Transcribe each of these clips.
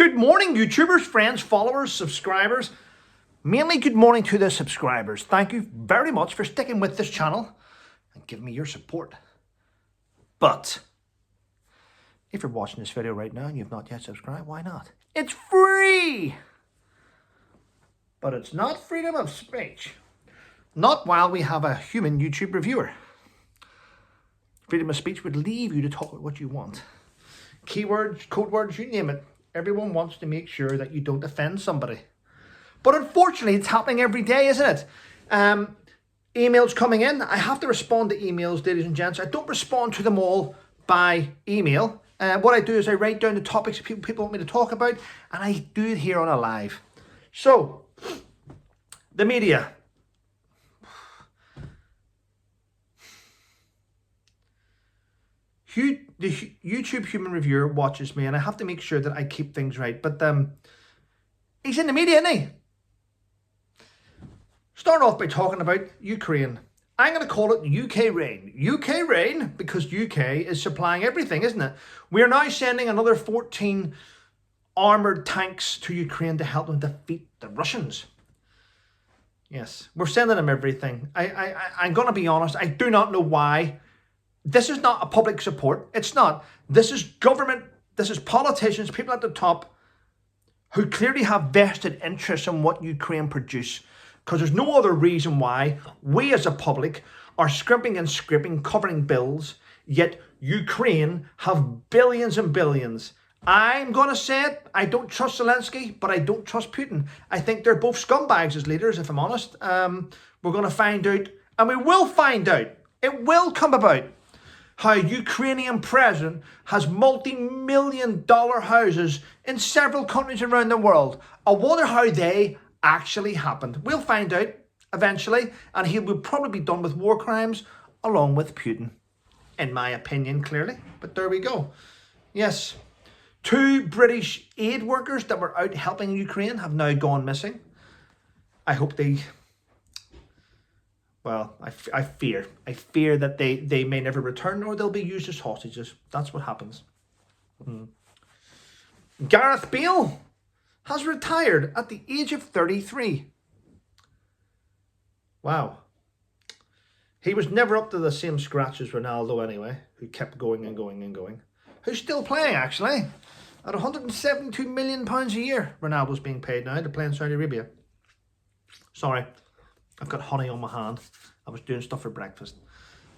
Good morning, YouTubers, friends, followers, subscribers. Mainly good morning to the subscribers. Thank you very much for sticking with this channel and giving me your support. But if you're watching this video right now and you've not yet subscribed, why not? It's free! But it's not freedom of speech. Not while we have a human YouTube reviewer. Freedom of speech would leave you to talk about what you want. Keywords, code words, you name it. Everyone wants to make sure that you don't offend somebody. But unfortunately, it's happening every day, isn't it? Emails coming in. I have to respond to emails, ladies and gents. I don't respond to them all by email. What I do is I write down the topics people want me to talk about, and I do it here on a live. So, the media. The YouTube human reviewer watches me, and I have to make sure that I keep things right. But he's in the media, isn't he? Start off by talking about Ukraine. I'm going to call it UK rain. UK rain because UK is supplying everything, isn't it? We are now sending another 14 armoured tanks to Ukraine to help them defeat the Russians. Yes, we're sending them everything. I'm going to be honest, I do not know why. This is not a public support. It's not. This is government. This is politicians, people at the top who clearly have vested interests in what Ukraine produce. Because there's no other reason why we as a public are scrimping and scraping, covering bills, yet Ukraine have billions and billions. I'm going to say it. I don't trust Zelensky, but I don't trust Putin. I think they're both scumbags as leaders, if I'm honest. We're going to find out, and we will find out. It will come about. How a Ukrainian president has multi-million-dollar houses in several countries around the world. I wonder how they actually happened. We'll find out eventually, and he will probably be done with war crimes along with Putin, in my opinion, clearly. But there we go. Yes, 2 British aid workers that were out helping Ukraine have now gone missing. I hope they... Well, I fear that they may never return, or they'll be used as hostages. That's what happens. Gareth Bale has retired at the age of 33. Wow. He was never up to the same scratch as Ronaldo anyway, who kept going and going and going. Who's still playing, actually. At £172 million a year, Ronaldo's being paid now to play in Saudi Arabia. Sorry. I've got honey on my hand. I was doing stuff for breakfast.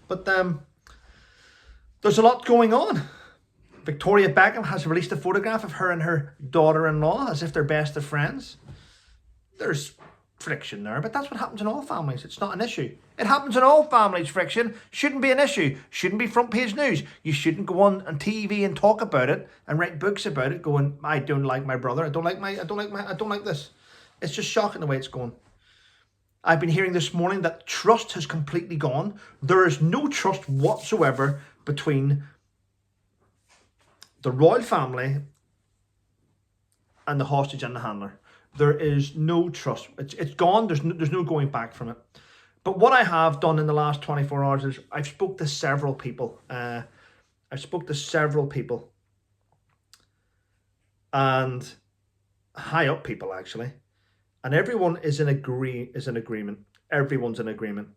But there's a lot going on. Victoria Beckham has released a photograph of her and her daughter-in-law as if they're best of friends. There's friction there, but that's what happens in all families. It's not an issue. It happens in all families, friction. Shouldn't be an issue. Shouldn't be front page news. You shouldn't go on TV and talk about it and write books about it going, I don't like my brother. I don't like this. It's just shocking the way it's going. I've been hearing this morning that trust has completely gone. There is no trust whatsoever between the royal family and the hostage and the handler. There is no trust. It's gone. There's no going back from it. But what I have done in the last 24 hours is I've spoke to several people. And high up people actually. And everyone is in agreement. Everyone's in agreement.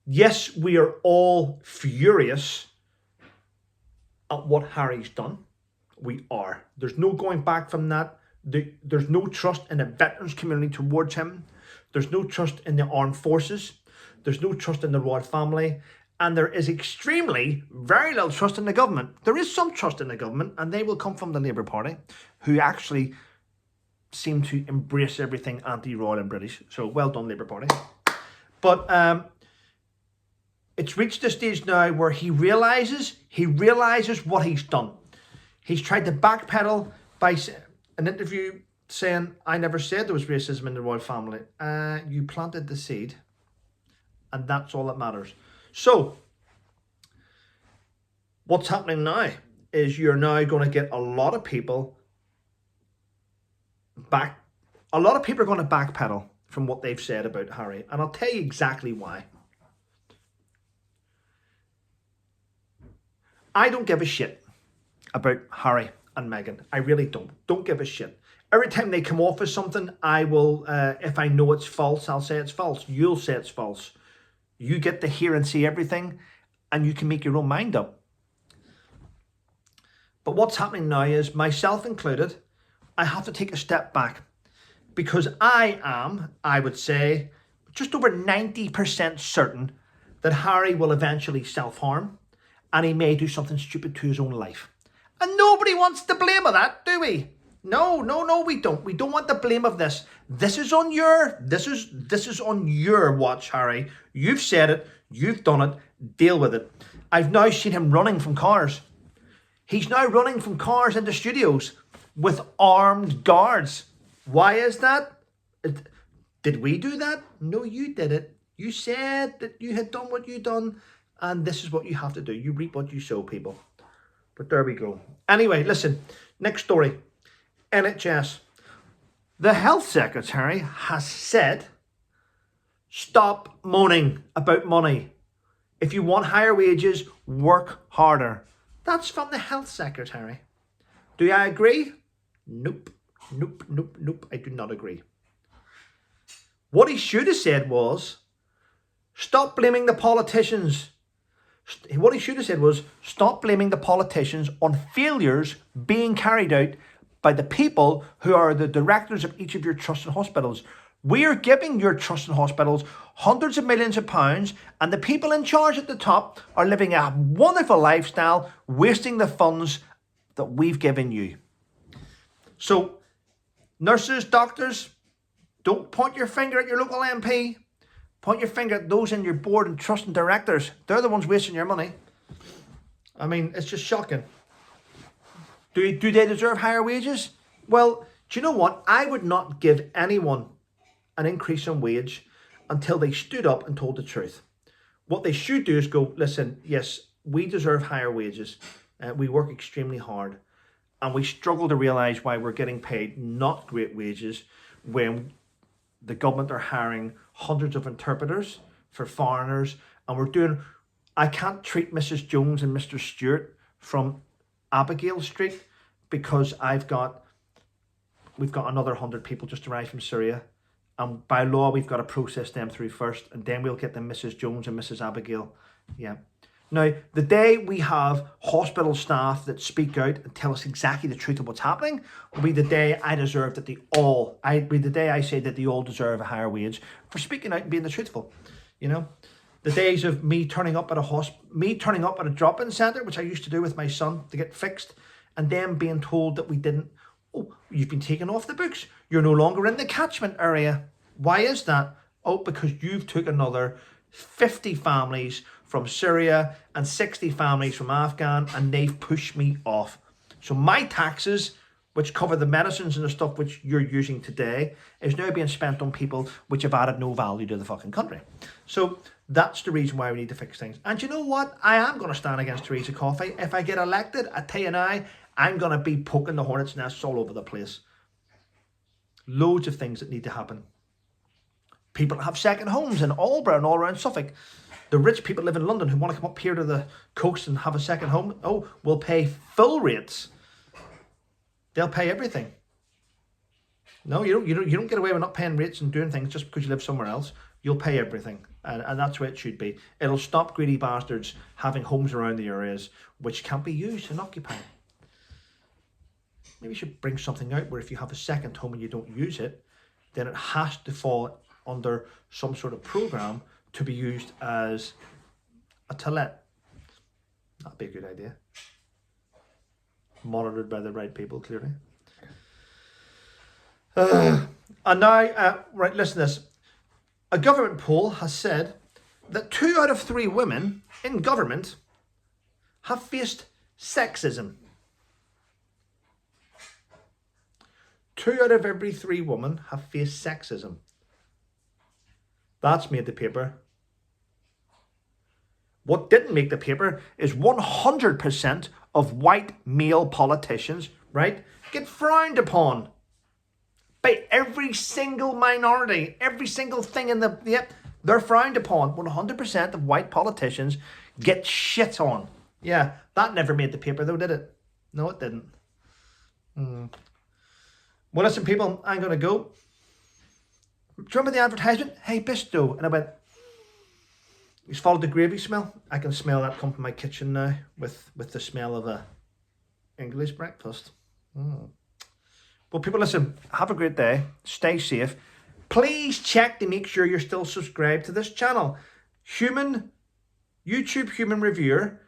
Yes, we are all furious at what Harry's done. We are. There's no going back from that. There's no trust in the veterans community towards him. There's no trust in the armed forces. There's no trust in the royal family. And there is very little trust in the government. There is some trust in the government, and they will come from the Labour Party, who actually seem to embrace everything anti-royal and British. So well done, Labour Party. But it's reached a stage now where he realises what he's done. He's tried to backpedal by an interview saying, I never said there was racism in the royal family. You planted the seed, and that's all that matters. So what's happening now is you're now going to get a lot of people are going to backpedal from what they've said about Harry, and I'll tell you exactly why. I don't give a shit about Harry and Meghan. I really don't. Don't give a shit. Every time they come off as something, I will, if I know it's false, I'll say it's false. You'll say it's false. You get to hear and see everything, and you can make your own mind up. But what's happening now is, myself included, I have to take a step back. Because I am, I would say, just over 90% certain that Harry will eventually self-harm, and he may do something stupid to his own life. And nobody wants the blame of that, do we? No, we don't. We don't want the blame of this. This is on your watch, Harry. You've said it, you've done it, deal with it. I've now seen him running from cars. He's now running from cars into studios with armed guards. Why is that? Did we do that? No, you did it. You said that you had done what you done, and this is what you have to do. You reap what you sow, people. But there we go. Anyway, listen, next story. NHS. The Health Secretary has said, stop moaning about money. If you want higher wages, work harder. That's from the Health Secretary. Do I agree? Nope. I do not agree. What he should have said was, stop blaming the politicians. What he should have said was, stop blaming the politicians on failures being carried out by the people who are the directors of each of your trusts and hospitals. We are giving your trusts and hospitals hundreds of millions of pounds, and the people in charge at the top are living a wonderful lifestyle, wasting the funds that we've given you. So, nurses, doctors, don't point your finger at your local MP. Point your finger at those in your board and trust and directors. They're the ones wasting your money. I mean, it's just shocking. Do they deserve higher wages? Well, do you know what? I would not give anyone an increase in wage until they stood up and told the truth. What they should do is go, listen, yes, we deserve higher wages. We work extremely hard. And we struggle to realise why we're getting paid not great wages when the government are hiring hundreds of interpreters for foreigners. And I can't treat Mrs. Jones and Mr. Stewart from Abigail Street because we've got another 100 people just arrived from Syria. And by law, we've got to process them through first. And then we'll get them Mrs. Jones and Mrs. Abigail. Yeah. Now, the day we have hospital staff that speak out and tell us exactly the truth of what's happening will be the day I deserve that the day I say that they all deserve a higher wage for speaking out and being the truthful. You know, the days of me turning up at a drop-in centre, which I used to do with my son to get fixed, and them being told that we didn't. Oh, you've been taken off the books. You're no longer in the catchment area. Why is that? Oh, because you've took another 50 families from Syria and 60 families from Afghan, and they've pushed me off. So my taxes, which cover the medicines and the stuff which you're using today, is now being spent on people which have added no value to the fucking country. So that's the reason why we need to fix things. And you know what? I am going to stand against Theresa Coffey. If I get elected, I tell you now, I'm going to be poking the hornet's nests all over the place. Loads of things that need to happen. People that have second homes in Albury and all around Suffolk. The rich people live in London who want to come up here to the coast and have a second home, will pay full rates. They'll pay everything. No, you don't get away with not paying rates and doing things just because you live somewhere else. You'll pay everything. And that's where it should be. It'll stop greedy bastards having homes around the areas which can't be used and occupied. Maybe you should bring something out where if you have a second home and you don't use it, then it has to fall under some sort of program to be used as a to let. That'd be a good idea. Monitored by the right people, clearly. And now, right, listen to this. A government poll has said that 2 out of 3 women in government have faced sexism. 2 out of every 3 women have faced sexism. That's made the paper. What didn't make the paper is 100% of white male politicians, right, get frowned upon by every single minority, every single thing in they're frowned upon. 100% of white politicians get shit on. Yeah, that never made the paper though, did it? No, it didn't. Well, listen, people, I'm going to go. Do you remember the advertisement? Hey, Bisto. And I went, it's followed the gravy smell. I can smell that come from my kitchen now with the smell of a English breakfast. Well, people, listen, have a great day. Stay safe. Please check to make sure you're still subscribed to this channel. YouTube Human Reviewer,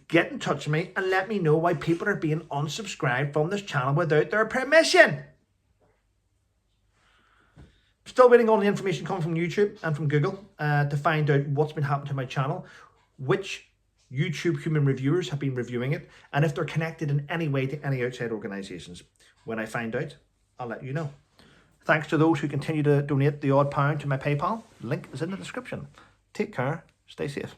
get in touch with me and let me know why people are being unsubscribed from this channel without their permission. Still waiting on the information coming from YouTube and from Google to find out what's been happening to my channel, which YouTube Human Reviewers have been reviewing it, and if they're connected in any way to any outside organisations. When I find out, I'll let you know. Thanks to those who continue to donate the odd pound to my PayPal. Link is in the description. Take care. Stay safe.